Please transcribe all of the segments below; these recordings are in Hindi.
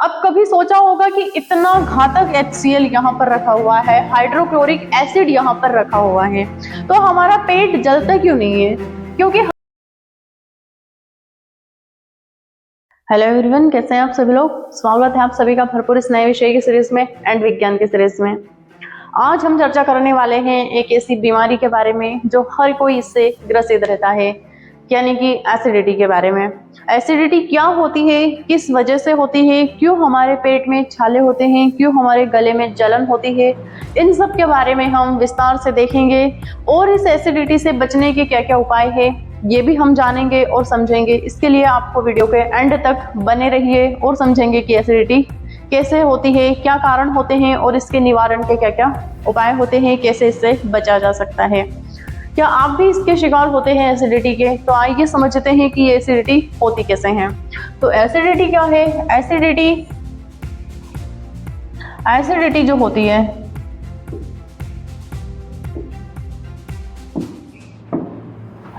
अब कभी सोचा होगा कि इतना घातक HCl यहाँ पर रखा हुआ है, हाइड्रोक्लोरिक एसिड यहाँ पर रखा हुआ है, तो हमारा पेट जलता क्यों नहीं है? क्योंकि हेलो एवरीवन, कैसे हैं आप सभी लोग। स्वागत है आप सभी का भरपूर इस नए विषय की सीरीज में एंड विज्ञान की सीरीज में। आज हम चर्चा करने वाले हैं एक ऐसी बीमारी के बारे में जो हर कोई इससे ग्रसित रहता है, यानी कि एसिडिटी के बारे में। एसिडिटी क्या होती है, किस वजह से होती है, क्यों हमारे पेट में छाले होते हैं, क्यों हमारे गले में जलन होती है, इन सब के बारे में हम विस्तार से देखेंगे और इस एसिडिटी से बचने के क्या क्या उपाय है ये भी हम जानेंगे और समझेंगे। इसके लिए आपको वीडियो के एंड तक बने रहिए और समझेंगे कि एसिडिटी कैसे होती है, क्या कारण होते हैं और इसके निवारण के क्या क्या उपाय होते हैं, कैसे इससे बचा जा सकता है। क्या आप भी इसके शिकार होते हैं एसिडिटी के? तो आइए समझते हैं कि ये एसिडिटी होती कैसे है। तो एसिडिटी क्या है? एसिडिटी जो होती है,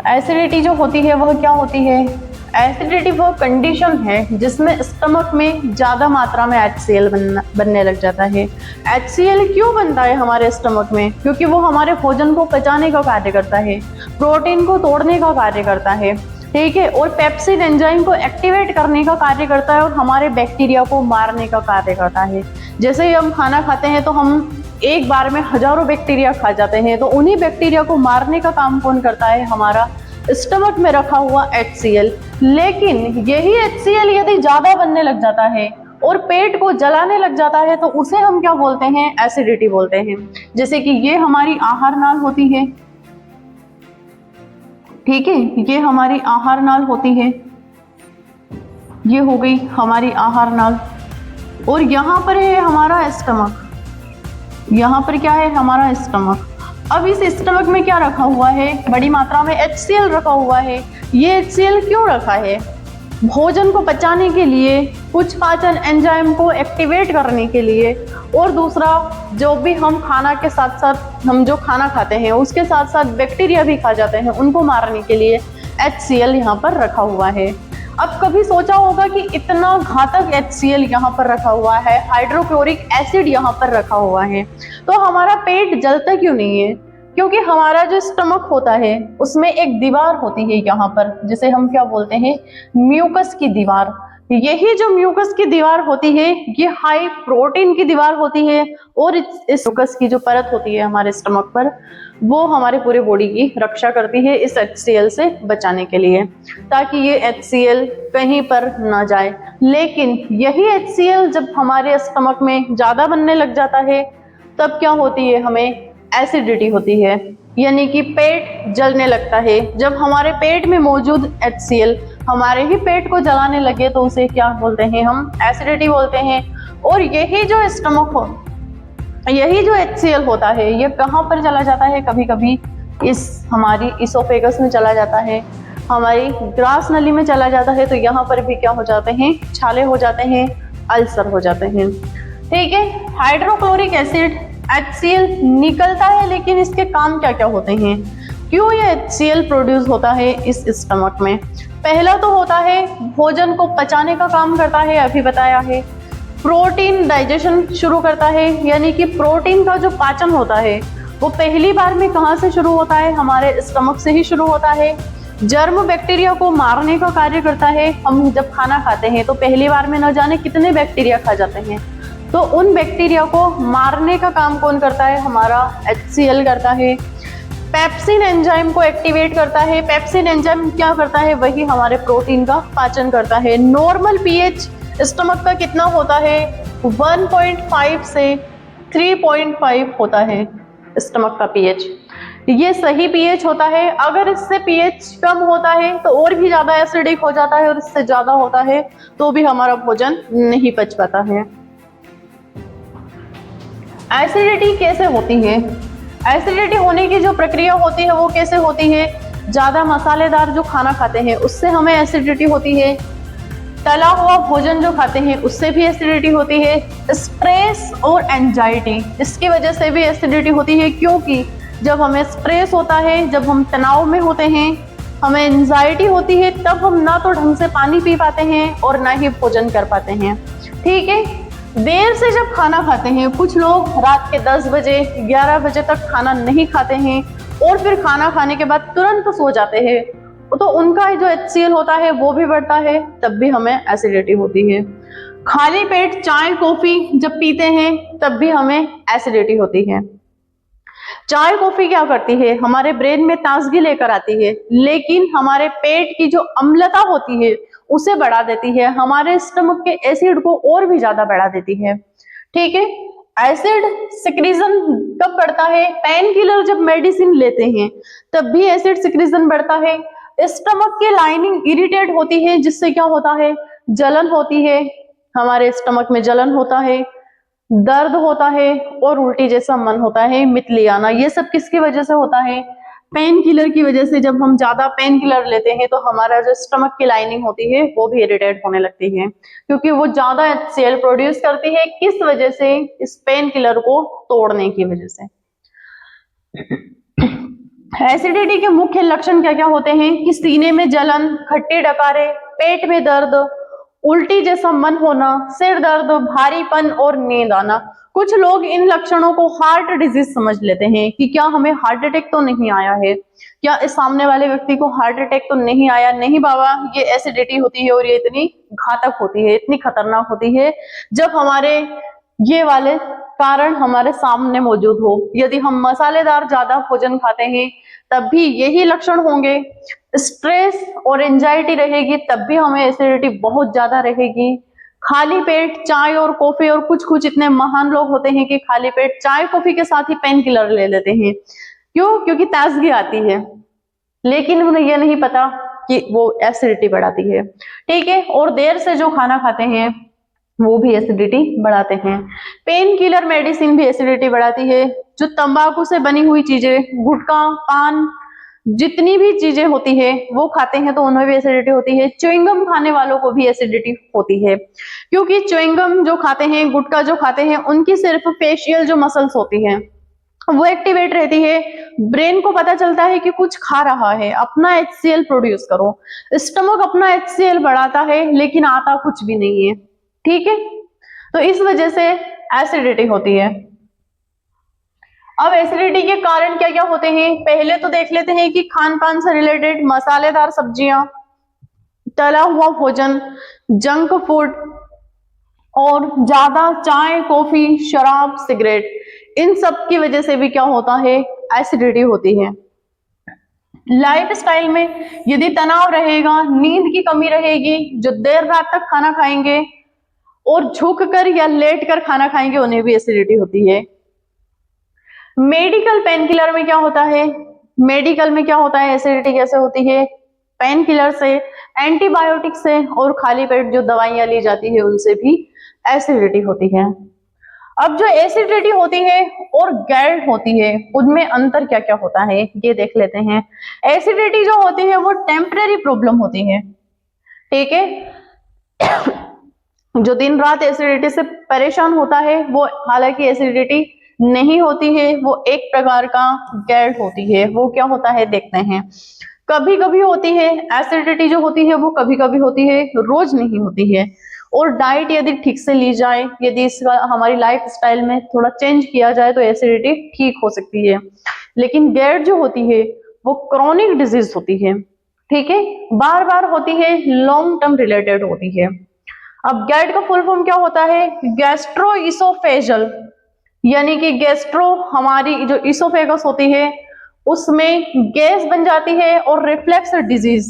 एसिडिटी जो होती है वह क्या होती है? एसिडिटी वो कंडीशन है जिसमें स्टमक में ज्यादा मात्रा में HCl बनने लग जाता है। HCl क्यों बनता है हमारे स्टमक में? क्योंकि वो हमारे भोजन को पचाने का कार्य करता है, प्रोटीन को तोड़ने का कार्य करता है, ठीक है, और पेप्सिन एंजाइम को एक्टिवेट करने का कार्य करता है और हमारे बैक्टीरिया को मारने का कार्य करता है। जैसे ही हम खाना खाते हैं तो हम एक बार में हजारों बैक्टीरिया खा जाते हैं, तो उन्हीं बैक्टीरिया को मारने का काम कौन करता है? हमारा स्टमक में रखा हुआ HCl। लेकिन यही HCl यदि ज्यादा बनने लग जाता है और पेट को जलाने लग जाता है तो उसे हम क्या बोलते हैं? एसिडिटी बोलते हैं। जैसे कि ये हमारी आहार नाल होती है, ठीक है, ये हमारी आहार नाल होती है, ये हो गई हमारी आहार नाल, और यहाँ पर है हमारा स्टमक, यहाँ पर क्या है? हमारा स्टमक। अब इस स्टमक में क्या रखा हुआ है? बड़ी मात्रा में HCl रखा हुआ है। ये HCl क्यों रखा है? भोजन को पचाने के लिए, कुछ पाचन एंजाइम को एक्टिवेट करने के लिए, और दूसरा जो भी हम खाना के साथ साथ हम जो खाना खाते हैं उसके साथ साथ बैक्टीरिया भी खा जाते हैं, उनको मारने के लिए HCl यहाँ पर रखा हुआ है। अब कभी सोचा होगा कि इतना घातक HCl यहाँ पर रखा हुआ है, हाइड्रोक्लोरिक एसिड यहाँ पर रखा हुआ है, तो हमारा पेट जलता क्यों नहीं है? क्योंकि हमारा जो स्टमक होता है उसमें एक दीवार होती है यहाँ पर, जिसे हम क्या बोलते हैं? म्यूकस की दीवार। यही जो म्यूकस की दीवार होती है ये हाई प्रोटीन की दीवार होती है, और इस म्यूकस की जो परत होती है हमारे स्टमक पर, वो हमारे पूरे बॉडी की रक्षा करती है इस HCl से बचाने के लिए, ताकि ये HCl कहीं पर ना जाए। लेकिन यही HCl जब हमारे स्टमक में ज्यादा बनने लग जाता है तब क्या होती है? हमें एसिडिटी होती है, यानी कि पेट जलने लगता है। जब हमारे पेट में मौजूद HCl हमारे ही पेट को जलाने लगे तो उसे क्या बोलते हैं? हम एसिडिटी बोलते हैं। और यही जो स्टमक हो, यही जो HCl होता है ये कहाँ पर चला जाता है? कभी कभी इस हमारी इसोफेगस में चला जाता है, हमारी ग्रास नली में चला जाता है, तो यहाँ पर भी क्या हो जाते हैं? छाले हो जाते हैं, अल्सर हो जाते हैं, ठीक है। हाइड्रोक्लोरिक एसिड HCl निकलता है, लेकिन इसके काम क्या क्या होते हैं? क्यों ये HCl प्रोड्यूस होता है इस स्टमक में? पहला तो होता है भोजन को पचाने का काम करता है, अभी बताया है। प्रोटीन डाइजेशन शुरू करता है, यानी कि प्रोटीन का जो पाचन होता है वो पहली बार में कहाँ से शुरू होता है? हमारे स्टमक से ही शुरू होता है। जर्म बैक्टीरिया को मारने का कार्य करता है। हम जब खाना खाते हैं तो पहली बार में न जाने कितने बैक्टीरिया खा जाते हैं, तो उन बैक्टीरिया को मारने का काम कौन करता है? हमारा HCl करता है। पेप्सिन एंजाइम को एक्टिवेट करता है। पेप्सिन एंजाइम क्या करता है? वही हमारे प्रोटीन का पाचन करता है। नॉर्मल pH स्टमक का कितना होता है? 1.5 से 3.5 होता है स्टमक का pH। ये सही pH होता है। अगर इससे pH कम होता है तो और भी ज्यादा एसिडिक हो जाता है, और इससे ज्यादा होता है तो भी हमारा भोजन नहीं पच पाता है। एसिडिटी कैसे होती है? एसिडिटी होने की जो प्रक्रिया होती है वो कैसे होती है? ज्यादा मसालेदार जो खाना खाते हैं उससे हमें एसिडिटी होती है। तला हुआ भोजन जो खाते हैं उससे भी एसिडिटी होती है। स्ट्रेस और एंजाइटी, इसकी वजह से भी एसिडिटी होती है, क्योंकि जब हमें स्ट्रेस होता है, जब हम तनाव में होते हैं, हमें एंजाइटी होती है, तब हम ना तो ढंग से पानी पी पाते हैं और ना ही भोजन कर पाते हैं। ठीक है। देर से जब खाना खाते हैं, कुछ लोग रात के 10 बजे 11 बजे तक खाना नहीं खाते हैं और फिर खाना खाने के बाद तुरंत सो जाते हैं, तो उनका जो HCl होता है वो भी बढ़ता है, तब भी हमें एसिडिटी होती है। खाली पेट चाय कॉफी जब पीते हैं तब भी हमें एसिडिटी होती है। चाय कॉफी क्या करती है, हमारे ब्रेन में ताजगी लेकर आती है, लेकिन हमारे पेट की जो अम्लता होती है उसे बढ़ा देती है, हमारे स्टमक के एसिड को और भी ज्यादा बढ़ा देती है। ठीक है। एसिड सिक्रीजन कब बढ़ता है, पेन किलर जब मेडिसिन लेते हैं तब भी एसिड सिक्रीजन बढ़ता है। स्टमक की लाइनिंग इरिटेट होती है, जिससे क्या होता है, जलन होती है, हमारे स्टमक में जलन होता है, दर्द होता है और उल्टी जैसा मन होता है, मितली आना। ये सब किसकी वजह से होता है, पेन किलर की वजह से। जब हम ज्यादा पेन किलर लेते हैं तो हमारा जो स्टमक की लाइनिंग होती है वो भी इरिटेट होने लगती है, क्योंकि वो ज्यादा HCl प्रोड्यूस करती है। किस वजह से, इस पेन किलर को तोड़ने की वजह से। एसिडिटी के मुख्य लक्षण क्या क्या होते हैं कि सीने में जलन, खट्टे डकारे, पेट में दर्द, उल्टी जैसा मन होना, सिर दर्द, भारीपन और नींद आना। कुछ लोग इन लक्षणों को हार्ट डिजीज समझ लेते हैं कि क्या हमें हार्ट अटैक तो नहीं आया है, क्या इस सामने वाले व्यक्ति को हार्ट अटैक तो नहीं आया। नहीं बाबा, ये एसिडिटी होती है और ये इतनी घातक होती है, इतनी खतरनाक होती है जब हमारे ये वाले कारण हमारे सामने मौजूद हो। यदि हम मसालेदार ज्यादा भोजन खाते हैं तब भी यही लक्षण होंगे। स्ट्रेस और एंजाइटी रहेगी तब भी हमें एसिडिटी बहुत ज्यादा रहेगी। खाली पेट चाय और कॉफी, और कुछ कुछ इतने महान लोग होते हैं कि खाली पेट चाय कॉफी के साथ ही पेन किलर ले लेते हैं। क्यों? क्योंकि ताजगी आती है, लेकिन उन्हें यह नहीं पता कि वो एसिडिटी बढ़ाती है। ठीक है। और देर से जो खाना खाते हैं वो भी एसिडिटी बढ़ाते हैं। पेन किलर मेडिसिन भी एसिडिटी बढ़ाती है। जो तंबाकू से बनी हुई चीजें, गुटखा, पान, जितनी भी चीजें होती है वो खाते हैं तो उन्हें भी एसिडिटी होती है। च्युइंगम खाने वालों को भी एसिडिटी होती है, क्योंकि च्युइंगम जो खाते हैं, गुटखा जो खाते हैं, उनकी सिर्फ फेशियल जो मसल्स होती है वो एक्टिवेट रहती है। ब्रेन को पता चलता है कि कुछ खा रहा है, अपना HCl प्रोड्यूस करो। स्टमक अपना HCl बढ़ाता है लेकिन आता कुछ भी नहीं है। ठीक है। तो इस वजह से एसिडिटी होती है। अब एसिडिटी के कारण क्या क्या होते हैं, पहले तो देख लेते हैं कि खान पान से रिलेटेड मसालेदार सब्जियां, तला हुआ भोजन, जंक फूड और ज्यादा चाय, कॉफी, शराब, सिगरेट, इन सब की वजह से भी क्या होता है, एसिडिटी होती है। लाइफस्टाइल में यदि तनाव रहेगा, नींद की कमी रहेगी, जो देर रात तक खाना खाएंगे और झुक कर या लेट कर खाना खाएंगे, उन्हें भी एसिडिटी होती है। मेडिकल पेन किलर में क्या होता है, मेडिकल में क्या होता है, एसिडिटी कैसे होती है, पेन किलर से, एंटीबायोटिक से और खाली पेट जो दवाइयां ली जाती है उनसे भी एसिडिटी होती है। अब जो एसिडिटी होती है और गैल्ट होती है, उनमें अंतर क्या क्या होता है ये देख लेते हैं। एसिडिटी जो होती है वो टेम्परेरी प्रॉब्लम होती है। ठीक है। जो दिन रात एसिडिटी से परेशान होता है वो हालांकि एसिडिटी नहीं होती है, वो एक प्रकार का गैल्ट होती है। वो क्या होता है देखते हैं। कभी कभी होती है एसिडिटी जो होती है वो कभी कभी होती है, रोज नहीं होती है। और डाइट यदि ठीक से ली जाए, यदि इसका हमारी लाइफ स्टाइल में थोड़ा चेंज किया जाए तो एसिडिटी ठीक हो सकती है। लेकिन गैल्ट जो होती है वो क्रॉनिक डिजीज होती है। ठीक है। बार बार होती है, लॉन्ग टर्म रिलेटेड होती है। अब गैल्ट का फुल फॉर्म क्या होता है, गैस्ट्रो इसोफेजल, यानी कि गैस्ट्रो हमारी जो इसोफेगस होती है उसमें गैस बन जाती है, और रिफ्लेक्स डिजीज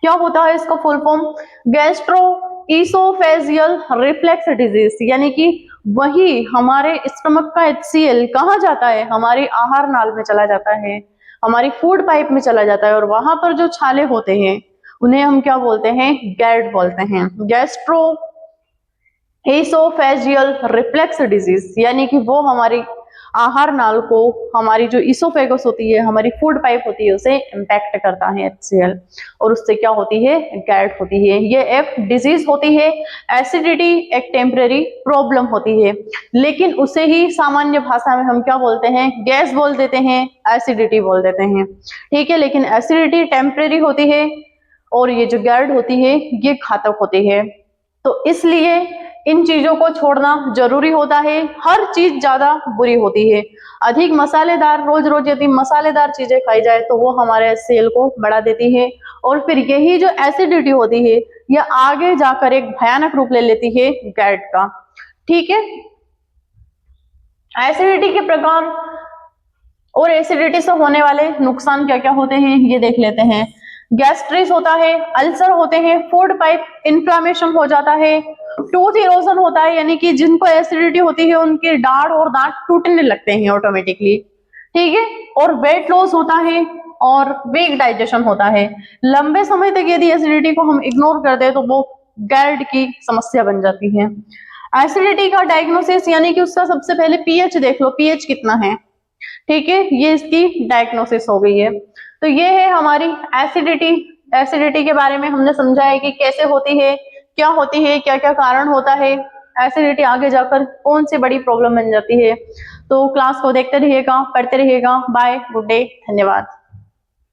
क्या होता है इसका full form, gastro oesophageal reflex disease, यानी कि वही हमारे स्टमक का HCl कहाँ जाता है, हमारी आहार नाल में चला जाता है, हमारी फूड पाइप में चला जाता है, और वहां पर जो छाले होते हैं उन्हें हम क्या बोलते हैं, गैल्ट बोलते हैं। गैस्ट्रो इसोफेजियल रिफ्लेक्स डिजीज, यानी कि वो हमारी आहार नाल को, हमारी जो इसोफेगस होती है, हमारी फूड पाइप होती है, उसे इंपैक्ट करता है HCl, और उससे क्या होती है, गैल्ट होती है। ये एक डिजीज होती है। एसिडिटी एक टेम्परेरी प्रॉब्लम होती है, लेकिन उसे ही सामान्य भाषा में हम क्या बोलते हैं, गैस बोल देते हैं, एसिडिटी बोल देते हैं। ठीक है। लेकिन एसिडिटी टेम्परेरी होती है और ये जो गैल्ट होती है ये घातक होती है। तो इसलिए इन चीजों को छोड़ना जरूरी होता है। हर चीज ज्यादा बुरी होती है। अधिक मसालेदार, रोज रोज यदि मसालेदार चीजें खाई जाए तो वो हमारे HCl को बढ़ा देती है, और फिर यही जो एसिडिटी होती है यह आगे जाकर एक भयानक रूप ले लेती है गैट का। ठीक है, एसिडिटी के प्रकार और एसिडिटी से होने वाले नुकसान क्या क्या होते हैं ये देख लेते हैं। गैस्ट्रिस होता है, अल्सर होते हैं, फूड पाइप इन्फ्लामेशन हो जाता है, टूथ इरोजन होता है, यानी कि जिनको एसिडिटी होती है उनके दाढ़ और दांत टूटने लगते हैं ऑटोमेटिकली। ठीक है, और वेट लॉस होता है और वीक डाइजेशन होता है। लंबे समय तक यदि एसिडिटी को हम इग्नोर कर दे तो वो गैल्ड की समस्या बन जाती है। एसिडिटी का डायग्नोसिस यानी कि उसका सबसे पहले पीएच देख लो, पीएच कितना है। ठीक है, ये इसकी डायग्नोसिस हो गई है। तो ये है हमारी एसिडिटी। एसिडिटी के बारे में हमने समझा है कि कैसे होती है, क्या होती है, क्या क्या कारण होता है, एसिडिटी आगे जाकर कौन सी बड़ी प्रॉब्लम बन जाती है। तो क्लास को देखते रहिएगा, पढ़ते रहिएगा। बाय, गुड डे, धन्यवाद।